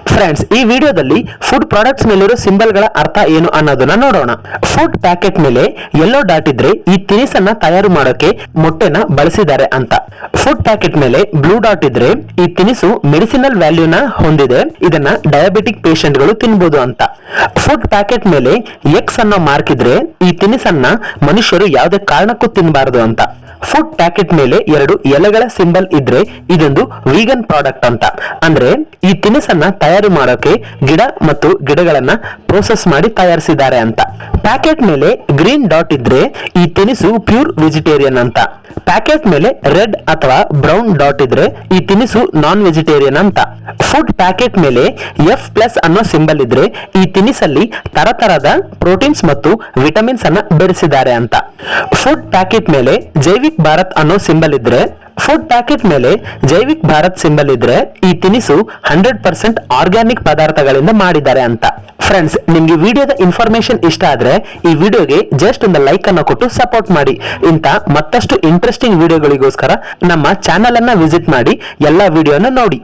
Friends, ಈ ವಿಡಿಯೋದಲ್ಲಿ food products ಮೇಲಿರೋ ಸಿಂಬಲ್ ಗಳ ಅರ್ಥ ಏನು ಅನ್ನೋದನ್ನ ನೋಡೋಣ. ಫುಡ್ ಪ್ಯಾಕೆಟ್ ಮೇಲೆ ಯೆಲ್ಲೋ ಡಾಟ್ ಇದ್ರೆ ಈ ತಿನಿಸನ್ನ ತಯಾರು ಮಾಡೋಕೆ ಮೊಟ್ಟೆನ ಬಳಸಿದ್ದಾರೆ ಅಂತ. ಫುಡ್ ಪ್ಯಾಕೆಟ್ ಮೇಲೆ ಬ್ಲೂ ಡಾಟ್ ಇದ್ರೆ ಈ ತಿನಿಸು ಮೆಡಿಸಿನಲ್ ವ್ಯಾಲ್ಯೂನ ಹೊಂದಿದೆ, ಇದನ್ನ ಡಯಾಬಿಟಿಕ್ ಪೇಷಂಟ್ ಗಳು ತಿನ್ಬಹುದು ಅಂತ. ಫುಡ್ ಪ್ಯಾಕೆಟ್ ಮೇಲೆ ಎಕ್ಸ್ ಅನ್ನೋ ಮಾರ್ಕ್ ಇದ್ರೆ ಈ ತಿನಿಸನ್ನ ಮನುಷ್ಯರು ಯಾವುದೇ ಕಾರಣಕ್ಕೂ ತಿನ್ನಬಾರದು ಅಂತ. ಫುಡ್ ಪ್ಯಾಕೆಟ್ ಮೇಲೆ 2 ಎಲೆಗಳ ಸಿಂಬಲ್ ಇದ್ರೆ ಇದೊಂದು ವೀಗನ್ ಪ್ರಾಡಕ್ಟ್ ಅಂತ. ಅಂದ್ರೆ ಈ ತಿನಿಸನ್ನ ತಯಾರು ಮಾಡೋಕೆ ಗಿಡ ಮತ್ತು ಗಿಡಗಳನ್ನ ಪ್ರೋಸೆಸ್ ಮಾಡಿ ತಯಾರಿಸಿದ್ದಾರೆ ಅಂತ. ಪ್ಯಾಕೆಟ್ ಮೇಲೆ ಗ್ರೀನ್ ಡಾಟ್ ಇದ್ರೆ ಈ ತಿನಿಸು ಪ್ಯೂರ್ ವೆಜಿಟೇರಿಯನ್ ಅಂತ. ಪ್ಯಾಕೆಟ್ ಮೇಲೆ ರೆಡ್ ಅಥವಾ ಬ್ರೌನ್ ಡಾಟ್ ಇದ್ರೆ ಈ ತಿನಿಸು ನಾನ್ ವೆಜಿಟೇರಿಯನ್ ಅಂತ. ಫುಡ್ ಪ್ಯಾಕೆಟ್ ಮೇಲೆ F+ ಅನ್ನೋ ಸಿಂಬಲ್ ಇದ್ರೆ ಈ ತಿನಿಸಲ್ಲಿ ತರತರದ ಪ್ರೋಟೀನ್ಸ್ ಮತ್ತು ವಿಟಮಿನ್ಸ್ ಅನ್ನ ಬೆರೆಸಿದ್ದಾರೆ ಅಂತ. ಫುಡ್ ಪ್ಯಾಕೆಟ್ ಮೇಲೆ ಜೈವಿಕ್ ಭಾರತ್ ಅನ್ನೋ ಸಿಂಬಲ್ ಇದ್ರೆ ಈ ತಿನಿಸು 100% ಆರ್ಗ್ಯಾನಿಕ್ ಪದಾರ್ಥಗಳಿಂದ ಮಾಡಿದ್ದಾರೆ ಅಂತ. ಫ್ರೆಂಡ್ಸ್, ನಿಮ್ಗೆ ವಿಡಿಯೋದ ಇನ್ಫಾರ್ಮೇಶನ್ ಇಷ್ಟ ಆದ್ರೆ ಈ ವಿಡಿಯೋಗೆ ಜಸ್ಟ್ ಒಂದು ಲೈಕ್ ಅನ್ನು ಕೊಟ್ಟು ಸಪೋರ್ಟ್ ಮಾಡಿ. ಇಂತ ಮತ್ತಷ್ಟು ಇಂಟ್ರೆಸ್ಟಿಂಗ್ ವಿಡಿಯೋಗಳಿಗೋಸ್ಕರ ನಮ್ಮ ಚಾನೆಲ್ ಅನ್ನ ವಿಸಿಟ್ ಮಾಡಿ ಎಲ್ಲಾ ವಿಡಿಯೋನ ನೋಡಿ.